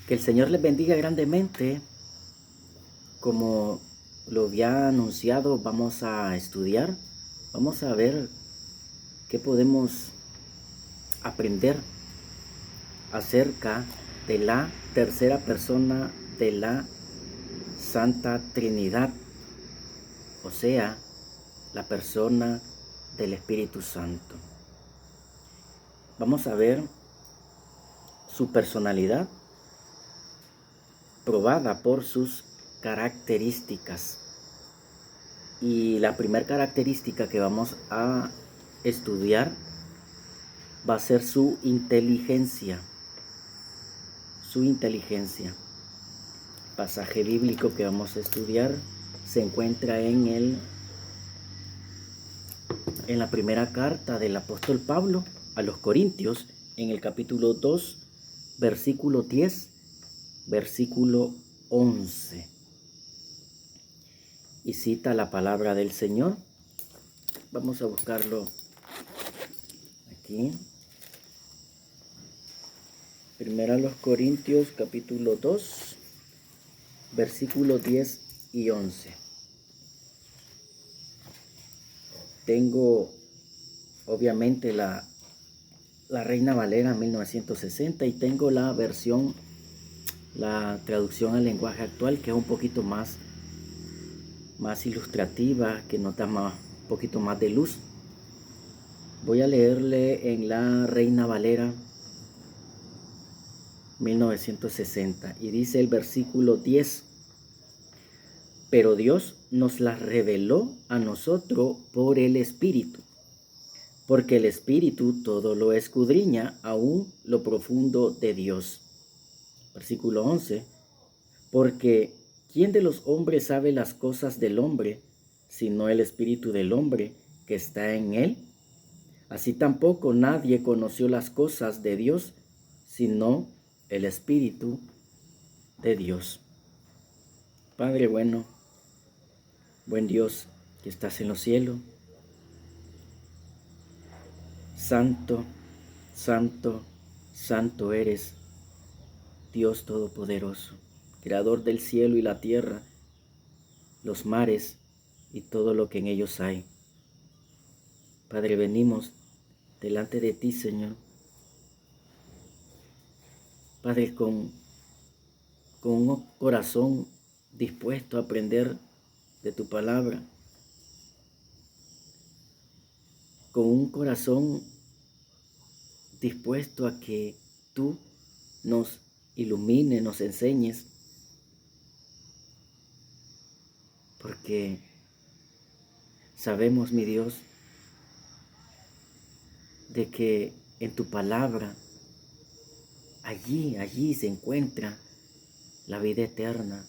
Que el Señor les bendiga grandemente. Como lo había anunciado, vamos a estudiar, vamos a ver qué podemos aprender acerca de la tercera persona de la Santa Trinidad, o sea, la persona del Espíritu Santo. Vamos a ver su personalidad probada por sus características. Y la primera característica que vamos a estudiar va a ser su inteligencia. Su inteligencia. El pasaje bíblico que vamos a estudiar se encuentra en la primera carta del apóstol Pablo a los Corintios, en el capítulo 2, versículo 10, versículo 11. Y cita la palabra del Señor. Vamos a buscarlo aquí. Primera a los Corintios, capítulo 2, versículos 10 y 11. Tengo obviamente la Reina Valera 1960 y tengo la versión, la traducción al lenguaje actual, que es un poquito más ilustrativa, que nos da un poquito más de luz. Voy a leerle en la Reina Valera 1960 y dice el versículo 10: pero Dios nos las reveló a nosotros por el Espíritu, porque el Espíritu todo lo escudriña, aún lo profundo de Dios. Versículo 11: porque ¿quién de los hombres sabe las cosas del hombre, sino el Espíritu del hombre que está en él? Así tampoco nadie conoció las cosas de Dios, sino el Espíritu de Dios. Padre bueno, buen Dios que estás en los cielos, santo, santo, santo eres, Dios Todopoderoso, Creador del cielo y la tierra, los mares y todo lo que en ellos hay. Padre, venimos delante de ti, Señor. Padre, con un corazón dispuesto a aprender de tu palabra, con un corazón dispuesto a que tú nos ilumines, nos enseñes, porque sabemos, mi Dios, de que en tu palabra, allí se encuentra la vida eterna,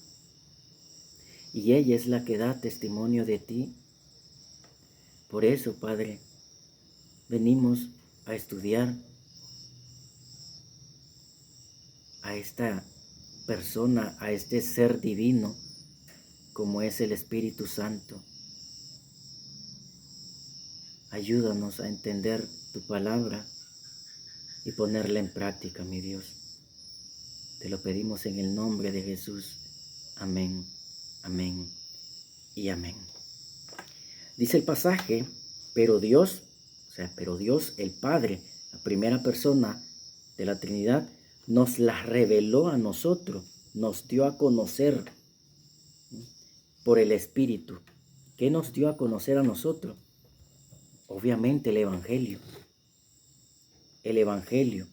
y ella es la que da testimonio de ti. Por eso, Padre, venimos a estudiar a esta persona, a este ser divino, como es el Espíritu Santo. Ayúdanos a entender tu palabra y ponerla en práctica, mi Dios. Te lo pedimos en el nombre de Jesús. Amén, amén y amén. Dice el pasaje, pero Dios el Padre, la primera persona de la Trinidad, nos las reveló a nosotros, nos dio a conocer por el Espíritu. ¿Qué nos dio a conocer a nosotros? Obviamente el Evangelio. El Evangelio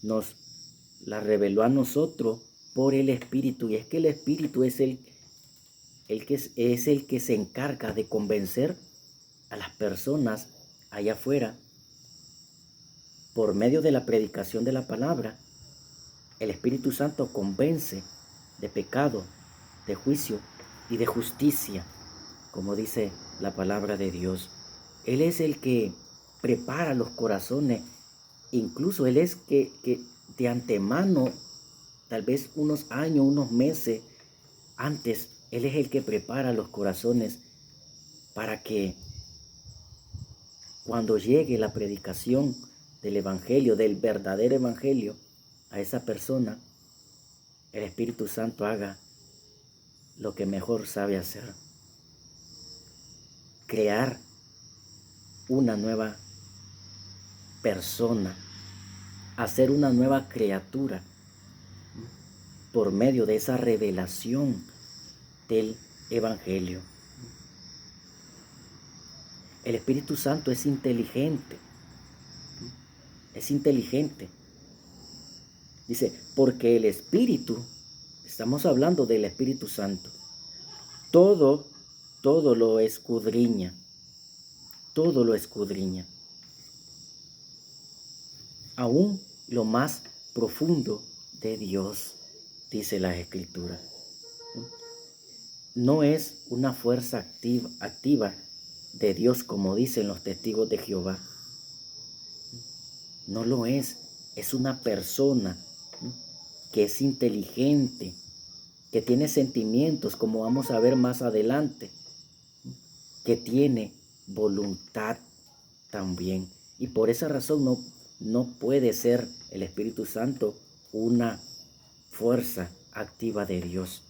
nos la reveló a nosotros por el Espíritu. Y es que el Espíritu es el que se encarga de convencer a las personas allá afuera por medio de la predicación de la palabra. El Espíritu Santo convence de pecado, de juicio y de justicia, como dice la palabra de Dios. Él es el que prepara los corazones. Incluso Él es que de antemano, tal vez unos años, unos meses antes, Él es el que prepara los corazones para que cuando llegue la predicación del Evangelio, del verdadero Evangelio, a esa persona, el Espíritu Santo haga lo que mejor sabe hacer. Crear una nueva persona, hacer una nueva criatura por medio de esa revelación del Evangelio. El Espíritu Santo es inteligente. Es inteligente. Dice, porque el Espíritu, estamos hablando del Espíritu Santo, todo lo escudriña. Todo lo escudriña. Aún lo más profundo de Dios, dice la Escritura. No es una fuerza activa de Dios como dicen los testigos de Jehová. No lo es. Es una persona que es inteligente, que tiene sentimientos, como vamos a ver más adelante, que tiene voluntad también. Y por esa razón no puede ser el Espíritu Santo una fuerza activa de Dios.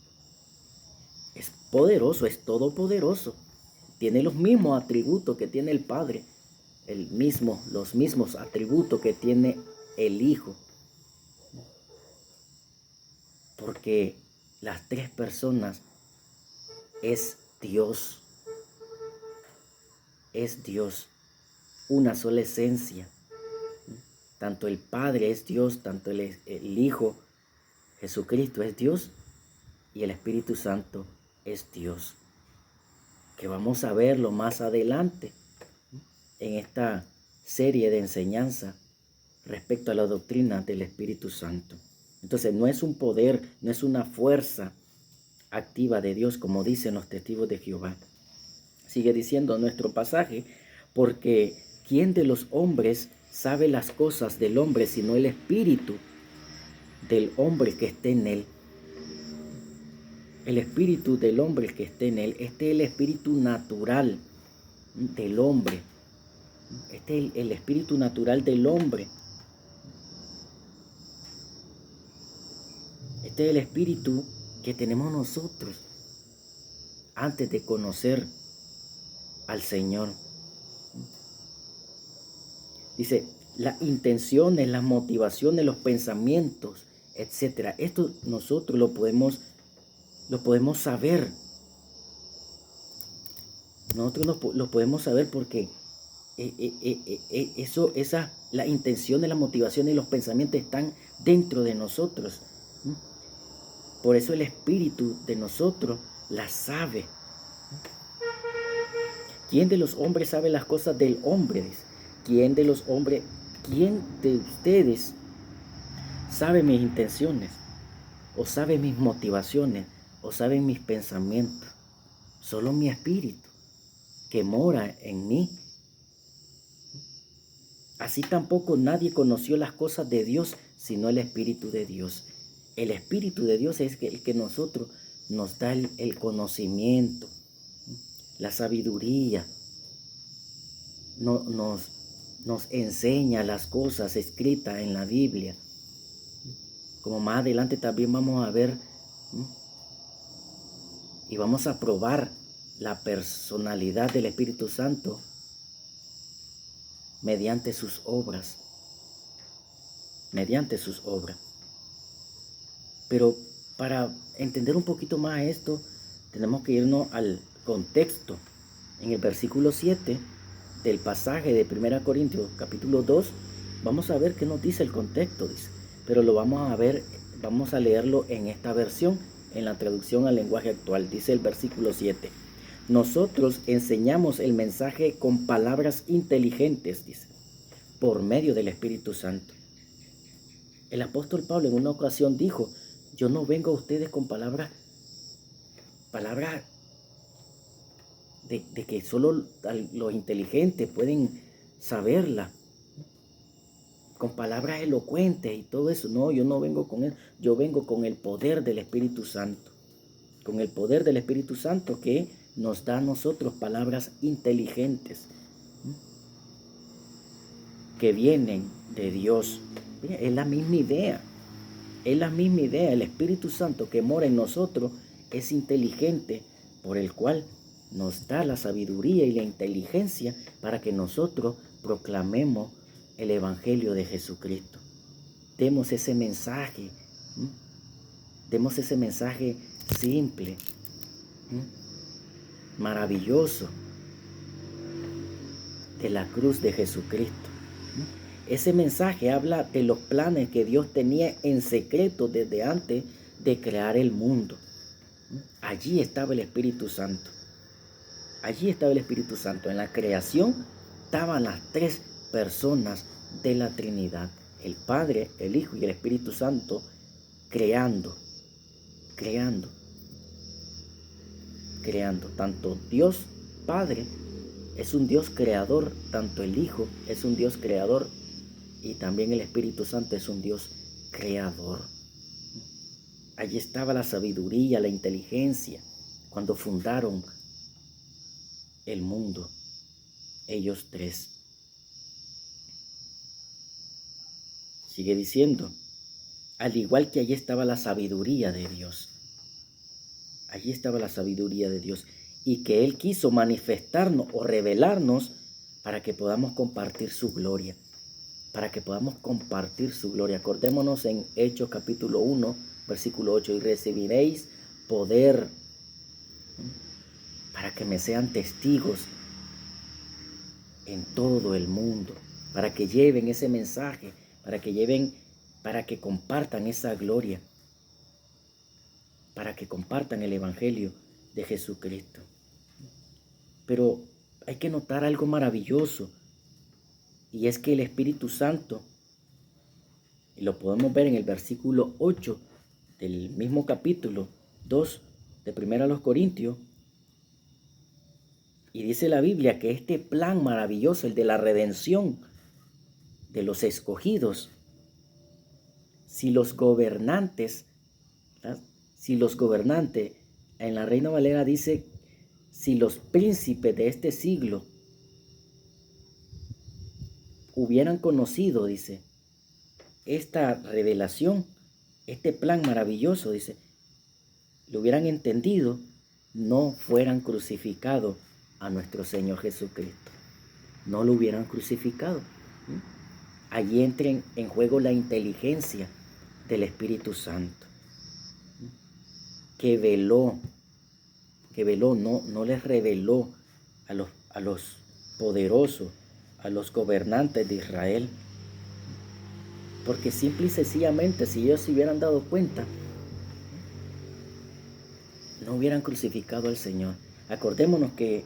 Es poderoso, es todopoderoso. Tiene los mismos atributos que tiene el Padre, los mismos atributos que tiene el Hijo. Porque las tres personas es Dios. Es Dios, una sola esencia. Tanto el Padre es Dios, tanto el Hijo, Jesucristo es Dios, y el Espíritu Santo es Dios. Que vamos a verlo más adelante en esta serie de enseñanza respecto a la doctrina del Espíritu Santo. Entonces no es un poder, no es una fuerza activa de Dios, como dicen los testigos de Jehová. Sigue diciendo nuestro pasaje, porque ¿quién de los hombres sabe las cosas del hombre sino el espíritu del hombre que esté en él? El espíritu del hombre que esté en él, este es el espíritu natural del hombre. Este es el espíritu natural del hombre. Este es el espíritu que tenemos nosotros antes de conocer al Señor. Dice, las intenciones, las motivaciones, los pensamientos, etcétera. Esto nosotros lo podemos saber. Nosotros lo podemos saber porque las intenciones, las motivaciones y los pensamientos están dentro de nosotros. Por eso el Espíritu de nosotros las sabe. ¿Quién de los hombres sabe las cosas del hombre? ¿Quién de ustedes sabe mis intenciones? ¿O sabe mis motivaciones? ¿O sabe mis pensamientos? Solo mi Espíritu, que mora en mí. Así tampoco nadie conoció las cosas de Dios, sino el Espíritu de Dios. El Espíritu de Dios es el que nosotros nos da el conocimiento, la sabiduría, nos enseña las cosas escritas en la Biblia. Como más adelante también vamos a ver y vamos a probar la personalidad del Espíritu Santo mediante sus obras. Mediante sus obras. Pero para entender un poquito más esto, tenemos que irnos al contexto. En el versículo 7 del pasaje de 1 Corintios capítulo 2, vamos a ver qué nos dice el contexto, dice. Pero lo vamos a ver, vamos a leerlo en esta versión, en la traducción al lenguaje actual. Dice el versículo 7. Nosotros enseñamos el mensaje con palabras inteligentes, dice, por medio del Espíritu Santo. El apóstol Pablo en una ocasión dijo, yo no vengo a ustedes con palabras de que solo los inteligentes pueden saberla, con palabras elocuentes y todo eso. No, yo no vengo con él, yo vengo con el poder del Espíritu Santo. Con el poder del Espíritu Santo que nos da a nosotros palabras inteligentes que vienen de Dios. Es la misma idea. Es la misma idea. El Espíritu Santo que mora en nosotros es inteligente, por el cual nos da la sabiduría y la inteligencia para que nosotros proclamemos el Evangelio de Jesucristo. Demos ese mensaje, demos ese mensaje simple, maravilloso de la cruz de Jesucristo. Ese mensaje habla de los planes que Dios tenía en secreto desde antes de crear el mundo. Allí estaba el Espíritu Santo. Allí estaba el Espíritu Santo. En la creación estaban las tres personas de la Trinidad. El Padre, el Hijo y el Espíritu Santo creando. Tanto Dios Padre es un Dios creador, tanto el Hijo es un Dios creador y también el Espíritu Santo es un Dios creador. Allí estaba la sabiduría, la inteligencia, cuando fundaron el mundo, ellos tres. Sigue diciendo, al igual que allí estaba la sabiduría de Dios. Allí estaba la sabiduría de Dios y que Él quiso manifestarnos o revelarnos para que podamos compartir su gloria. Para que podamos compartir su gloria. Acordémonos en Hechos capítulo 1, versículo 8, y recibiréis poder para que me sean testigos en todo el mundo, para que lleven ese mensaje, para que compartan esa gloria, para que compartan el Evangelio de Jesucristo. Pero hay que notar algo maravilloso, y es que el Espíritu Santo, y lo podemos ver en el versículo 8 del mismo capítulo 2 de 1 Corintios, y dice la Biblia que este plan maravilloso, el de la redención de los escogidos, si los gobernantes, en la Reina Valera dice, si los príncipes de este siglo hubieran conocido, dice, esta revelación, este plan maravilloso, dice, lo hubieran entendido, no fueran crucificado a nuestro Señor Jesucristo. No lo hubieran crucificado. Allí entra en juego la inteligencia del Espíritu Santo, que veló, no les reveló a los poderosos, a los gobernantes de Israel, porque simple y sencillamente, si ellos se hubieran dado cuenta, no hubieran crucificado al Señor. Acordémonos que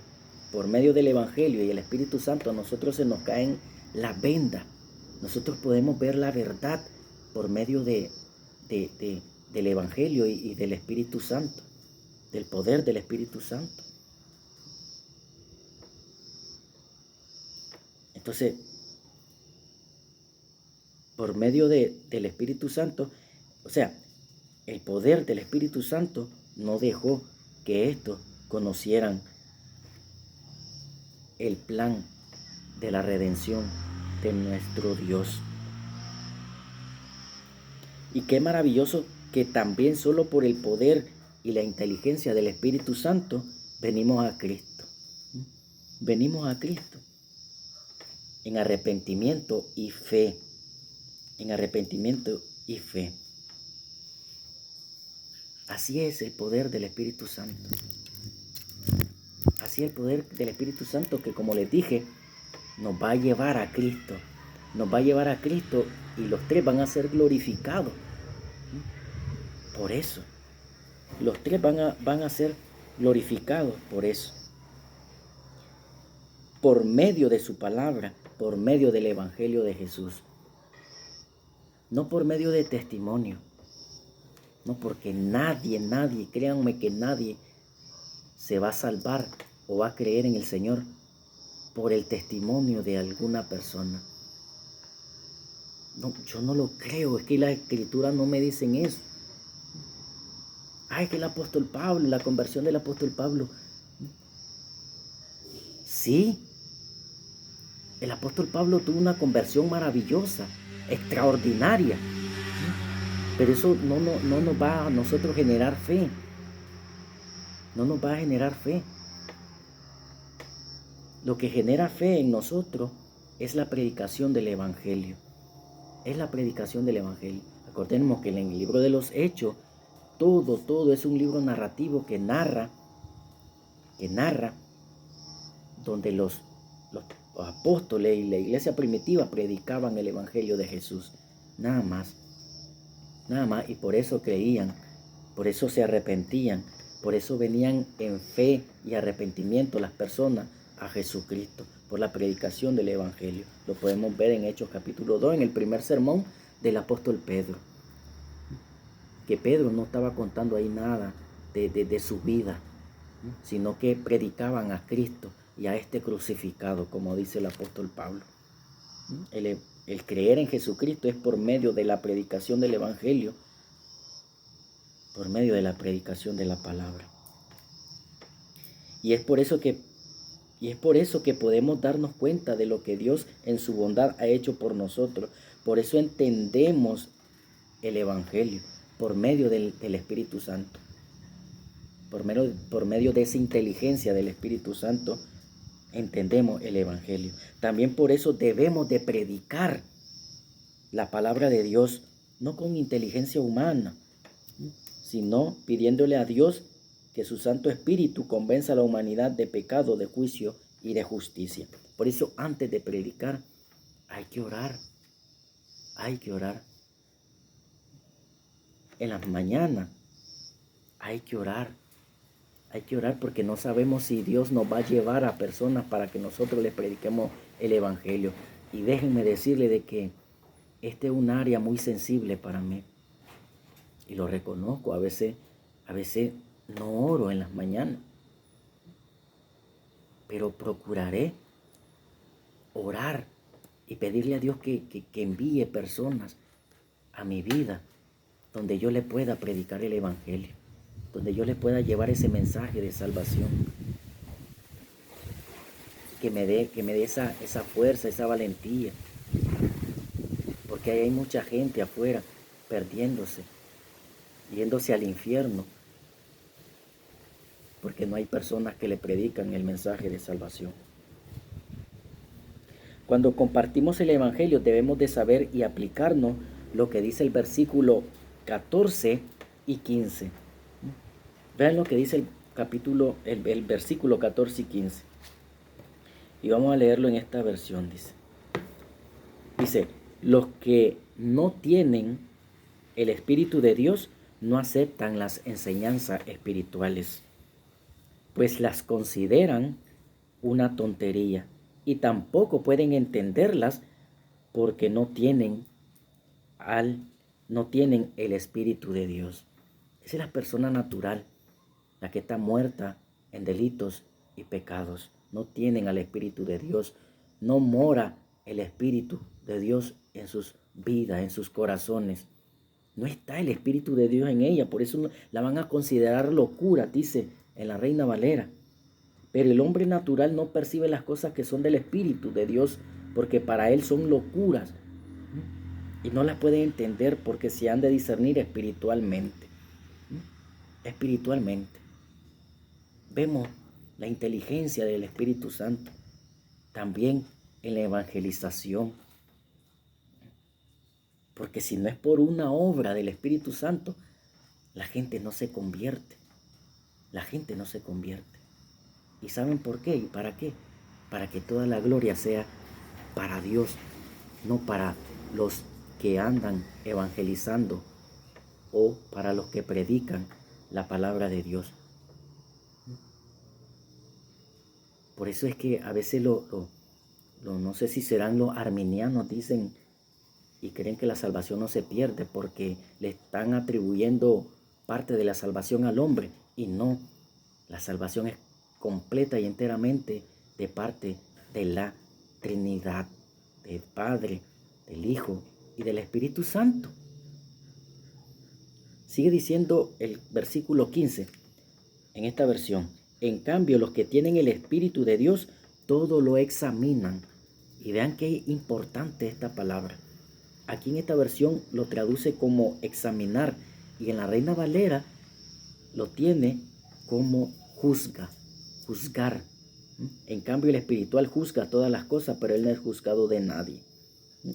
por medio del Evangelio y el Espíritu Santo a nosotros se nos caen las vendas. Nosotros podemos ver la verdad por medio del Evangelio y del Espíritu Santo, del poder del Espíritu Santo. Entonces, por medio del Espíritu Santo, o sea, el poder del Espíritu Santo no dejó que estos conocieran el plan de la redención de nuestro Dios. Y qué maravilloso que también solo por el poder y la inteligencia del Espíritu Santo venimos a Cristo. Venimos a Cristo en arrepentimiento y fe. En arrepentimiento y fe. Así es el poder del Espíritu Santo. Así es el poder del Espíritu Santo que, como les dije, nos va a llevar a Cristo. Nos va a llevar a Cristo y los tres van a ser glorificados. Por eso. Los tres van a ser glorificados por eso. Por medio de su palabra, por medio del Evangelio de Jesús. No por medio de testimonio. No, porque nadie, créanme que nadie se va a salvar o va a creer en el Señor por el testimonio de alguna persona. No, yo no lo creo, es que las escrituras no me dicen eso. Es que el apóstol Pablo, la conversión del apóstol Pablo. Sí, el apóstol Pablo tuvo una conversión maravillosa, extraordinaria. Pero eso no nos va a nosotros generar fe. No nos va a generar fe. Lo que genera fe en nosotros es la predicación del Evangelio. Es la predicación del Evangelio. Acordemos que en el libro de los Hechos, todo es un libro narrativo que narra, donde los apóstoles y la iglesia primitiva predicaban el Evangelio de Jesús. Nada más, y por eso creían, por eso se arrepentían, por eso venían en fe y arrepentimiento las personas a Jesucristo, por la predicación del Evangelio. Lo podemos ver en Hechos capítulo 2, en el primer sermón del apóstol Pedro. Que Pedro no estaba contando ahí nada de su vida, sino que predicaban a Cristo y a este crucificado, como dice el apóstol Pablo. El creer en Jesucristo es por medio de la predicación del Evangelio, por medio de la predicación de la palabra. Y es por eso que podemos darnos cuenta de lo que Dios en su bondad ha hecho por nosotros. Por eso entendemos el Evangelio, por medio del Espíritu Santo. Por medio de esa inteligencia del Espíritu Santo, entendemos el Evangelio. También por eso debemos de predicar la palabra de Dios, no con inteligencia humana, sino pidiéndole a Dios que su Santo Espíritu convenza a la humanidad de pecado, de juicio y de justicia. Por eso, antes de predicar, hay que orar. En las mañanas hay que orar. Hay que orar porque no sabemos si Dios nos va a llevar a personas para que nosotros les prediquemos el Evangelio. Y déjenme decirle de que este es un área muy sensible para mí. Y lo reconozco, a veces no oro en las mañanas. Pero procuraré orar y pedirle a Dios que envíe personas a mi vida donde yo le pueda predicar el Evangelio, donde yo le pueda llevar ese mensaje de salvación, que me dé esa fuerza, esa valentía, porque hay mucha gente afuera perdiéndose, yéndose al infierno, porque no hay personas que le predican el mensaje de salvación. Cuando compartimos el Evangelio debemos de saber y aplicarnos lo que dice el versículo 14 y 15. Vean lo que dice el versículo 14 y 15. Y vamos a leerlo en esta versión, dice, los que no tienen el Espíritu de Dios no aceptan las enseñanzas espirituales, pues las consideran una tontería y tampoco pueden entenderlas porque no tienen el Espíritu de Dios. Esa es la persona natural, la que está muerta en delitos y pecados. No tienen al Espíritu de Dios. No mora el Espíritu de Dios en sus vidas, en sus corazones. No está el Espíritu de Dios en ella. Por eso la van a considerar locura, dice en la Reina Valera. Pero el hombre natural no percibe las cosas que son del Espíritu de Dios, porque para él son locuras. Y no las puede entender porque se han de discernir espiritualmente. Espiritualmente. Vemos la inteligencia del Espíritu Santo también en la evangelización. Porque si no es por una obra del Espíritu Santo, la gente no se convierte. La gente no se convierte. ¿Y saben por qué y para qué? Para que toda la gloria sea para Dios, no para los que andan evangelizando o para los que predican la palabra de Dios. Por eso es que a veces no sé si serán los arminianos, dicen y creen que la salvación no se pierde porque le están atribuyendo parte de la salvación al hombre, y no, la salvación es completa y enteramente de parte de la Trinidad, del Padre, del Hijo y del Espíritu Santo. Sigue diciendo el versículo 15 en esta versión. En cambio, los que tienen el Espíritu de Dios, todo lo examinan. Y vean qué importante esta palabra. aquí en esta versión lo traduce como examinar, y en la Reina Valera lo tiene como juzga, juzgar. En cambio, el espiritual juzga todas las cosas, pero él no es juzgado de nadie.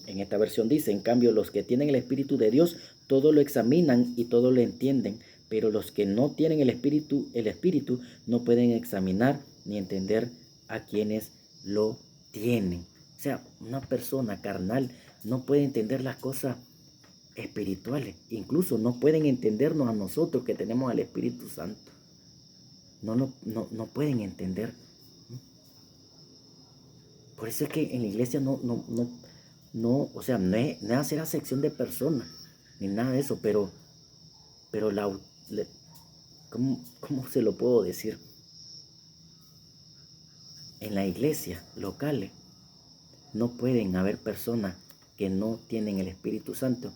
En esta versión dice, en cambio, los que tienen el Espíritu de Dios, todo lo examinan y todo lo entienden, pero los que no tienen el Espíritu no pueden examinar ni entender a quienes lo tienen. O sea, una persona carnal no puede entender las cosas espirituales. Incluso no pueden entendernos a nosotros que tenemos al Espíritu Santo. No pueden entender. Por eso es que en la iglesia o sea, no es hacer acepción de personas, ni nada de eso, pero ¿cómo se lo puedo decir? En la iglesia locales no pueden haber personas que no tienen el Espíritu Santo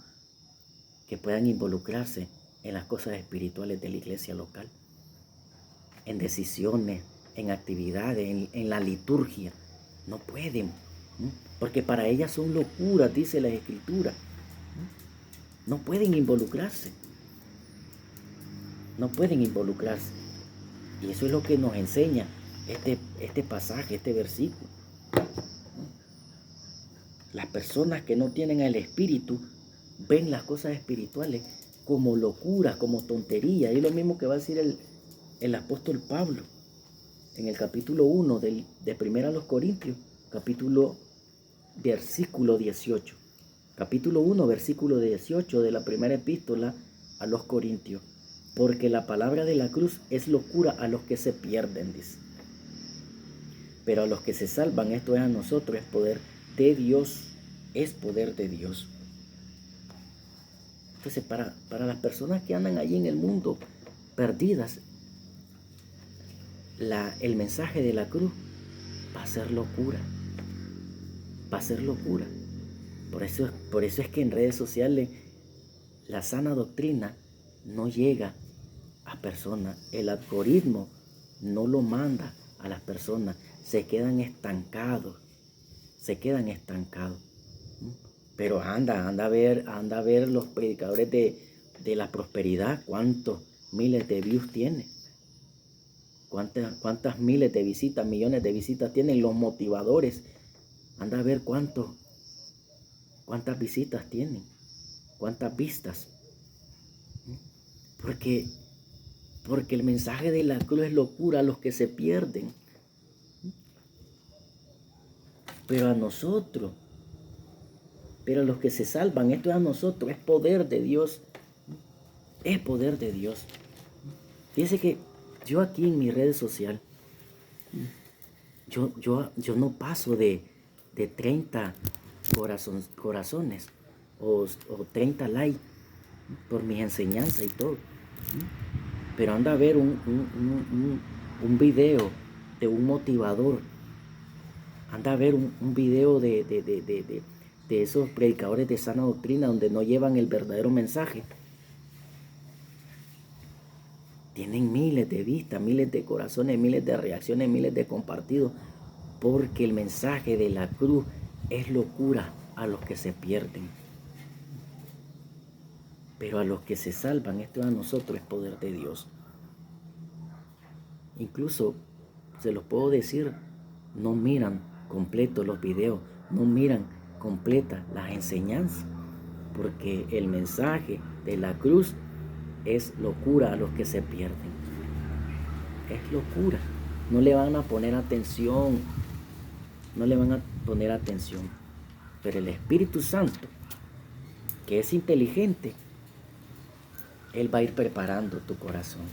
que puedan involucrarse en las cosas espirituales de la iglesia local, en decisiones, en actividades, en la liturgia. No pueden, porque para ellas son locuras, dice la Escritura. No pueden involucrarse. No pueden involucrarse. Y eso es lo que nos enseña este pasaje, este versículo. Las personas que no tienen el Espíritu ven las cosas espirituales como locuras, como tonterías. Y es lo mismo que va a decir el apóstol Pablo en el capítulo 1 de 1 Corintios, versículo 18. Capítulo 1, versículo 18 de la primera epístola a los Corintios. Porque la palabra de la cruz es locura a los que se pierden, dice. Pero a los que se salvan, esto es a nosotros, es poder de Dios. Es poder de Dios. Entonces, para las personas que andan allí en el mundo perdidas, el mensaje de la cruz va a ser locura. Va a ser locura. Por eso es que en redes sociales la sana doctrina no llega a personas. El algoritmo no lo manda a las personas. Se quedan estancados. Pero anda a ver los predicadores de la prosperidad, cuántos miles de views tienen. Cuántas miles de visitas, millones de visitas tienen los motivadores. Anda a ver cuántas visitas tienen, cuántas vistas. Porque el mensaje de la cruz es locura a los que se pierden. Pero a nosotros, pero a los que se salvan, esto es a nosotros, es poder de Dios. Es poder de Dios. Fíjense que yo aquí en mi red social, yo no paso de 30 corazones o 30 likes por mis enseñanzas y todo. Pero anda a ver un video de un motivador. Anda a ver un video de esos predicadores de sana doctrina donde no llevan el verdadero mensaje. Tienen miles de vistas, miles de corazones, miles de reacciones, miles de compartidos, porque el mensaje de la cruz es locura a los que se pierden. Pero a los que se salvan, esto a nosotros es poder de Dios. Incluso, se los puedo decir, no miran completos los videos, no miran completas las enseñanzas, porque el mensaje de la cruz es locura a los que se pierden. Es locura. No le van a poner atención. Pero el Espíritu Santo, que es inteligente, Él va a ir preparando tu corazón.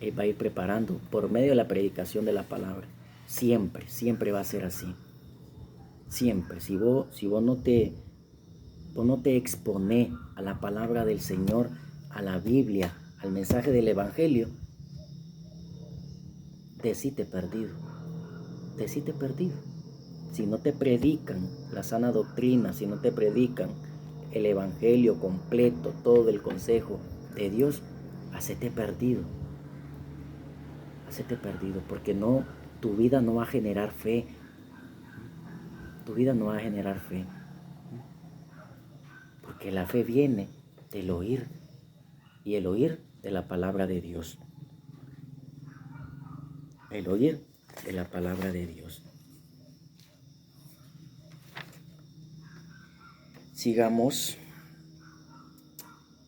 Él va a ir preparando por medio de la predicación de la palabra. Siempre va a ser así. Siempre. Si vos no te expones a la palabra del Señor, a la Biblia, al mensaje del Evangelio, decite perdido. Si no te predican la sana doctrina, si no te predican el Evangelio completo, todo el consejo de Dios, hacete perdido, porque tu vida no va a generar fe. Porque la fe viene del oír, y el oír de la palabra de Dios. El oír de la palabra de Dios. Sigamos.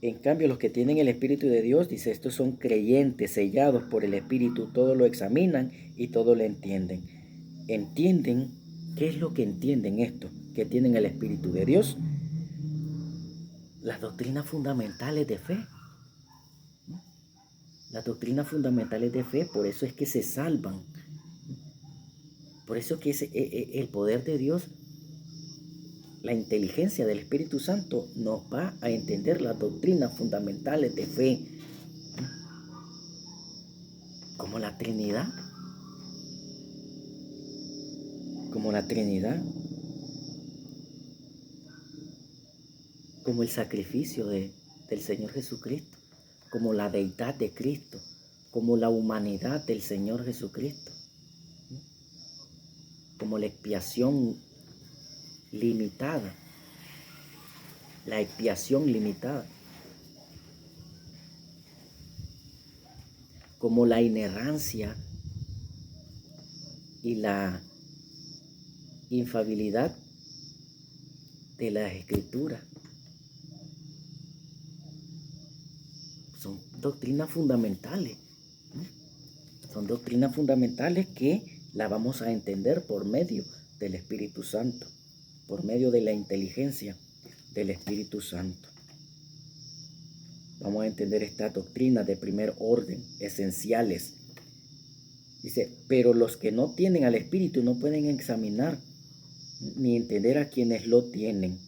En cambio, los que tienen el Espíritu de Dios, dice, estos son creyentes, sellados por el Espíritu, todo lo examinan y todo lo entienden. ¿Entienden? ¿Qué es lo que entienden esto? Que tienen el Espíritu de Dios. Las doctrinas fundamentales de fe. Las doctrinas fundamentales de fe, por eso es que se salvan. Por eso que el poder de Dios, la inteligencia del Espíritu Santo nos va a entender las doctrinas fundamentales de fe, como la Trinidad, como el sacrificio del Señor Jesucristo, como la deidad de Cristo, como la humanidad del Señor Jesucristo, como la expiación limitada, como la inerrancia y la infalibilidad de las Escrituras. Son doctrinas fundamentales. Son doctrinas fundamentales que la vamos a entender por medio del Espíritu Santo, por medio de la inteligencia del Espíritu Santo. Vamos a entender estas doctrinas de primer orden, esenciales. Dice, pero los que no tienen al Espíritu no pueden examinar ni entender a quienes lo tienen.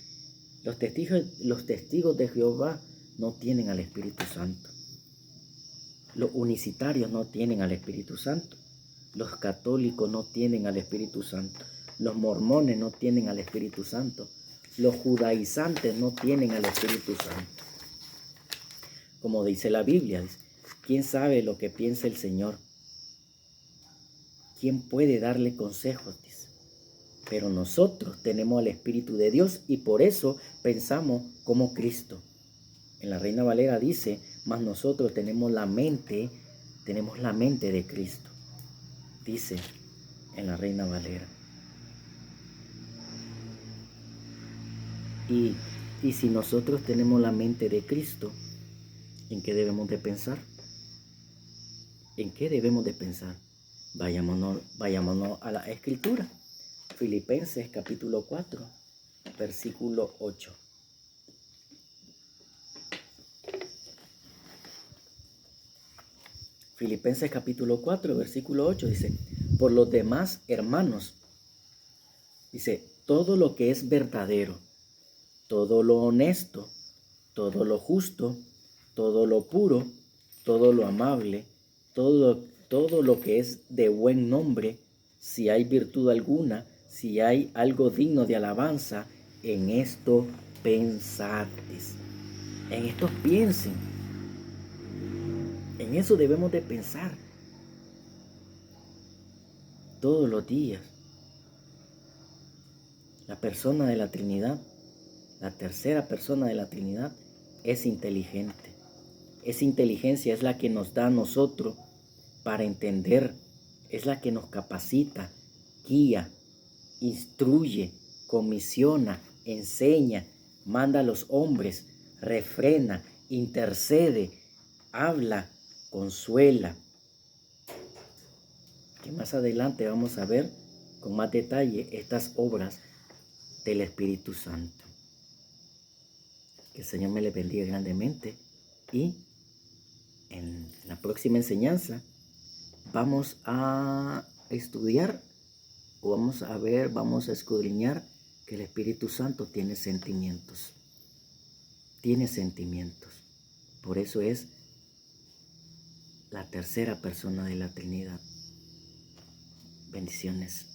Los testigos de Jehová no tienen al Espíritu Santo. Los unicitarios no tienen al Espíritu Santo. Los católicos no tienen al Espíritu Santo. Los mormones no tienen al Espíritu Santo. Los judaizantes no tienen al Espíritu Santo. Como dice la Biblia, ¿quién sabe lo que piensa el Señor? ¿Quién puede darle consejos? Dice. Pero nosotros tenemos al Espíritu de Dios y por eso pensamos como Cristo. En la Reina Valera dice, mas nosotros tenemos la mente de Cristo. Dice en la Reina Valera. Y si nosotros tenemos la mente de Cristo, ¿en qué debemos de pensar? ¿En qué debemos de pensar? Vayámonos a la Escritura. Filipenses capítulo 4, versículo 8. Filipenses capítulo 4, versículo 8 dice, por los demás hermanos, dice, todo lo que es verdadero, todo lo honesto, todo lo justo, todo lo puro, todo lo amable, todo lo que es de buen nombre, si hay virtud alguna, si hay algo digno de alabanza, en esto pensad. En esto piensen. En eso debemos de pensar todos los días. La persona de la Trinidad, la tercera persona de la Trinidad, es inteligente. Esa inteligencia es la que nos da a nosotros para entender, es la que nos capacita, guía, instruye, comisiona, enseña, manda a los hombres, refrena, intercede, habla, consuela. Que más adelante vamos a ver con más detalle estas obras del Espíritu Santo. Que el Señor me le bendiga grandemente y en la próxima enseñanza vamos a estudiar o vamos a escudriñar que el Espíritu Santo tiene sentimientos. Tiene sentimientos. Por eso es la tercera persona de la Trinidad. Bendiciones.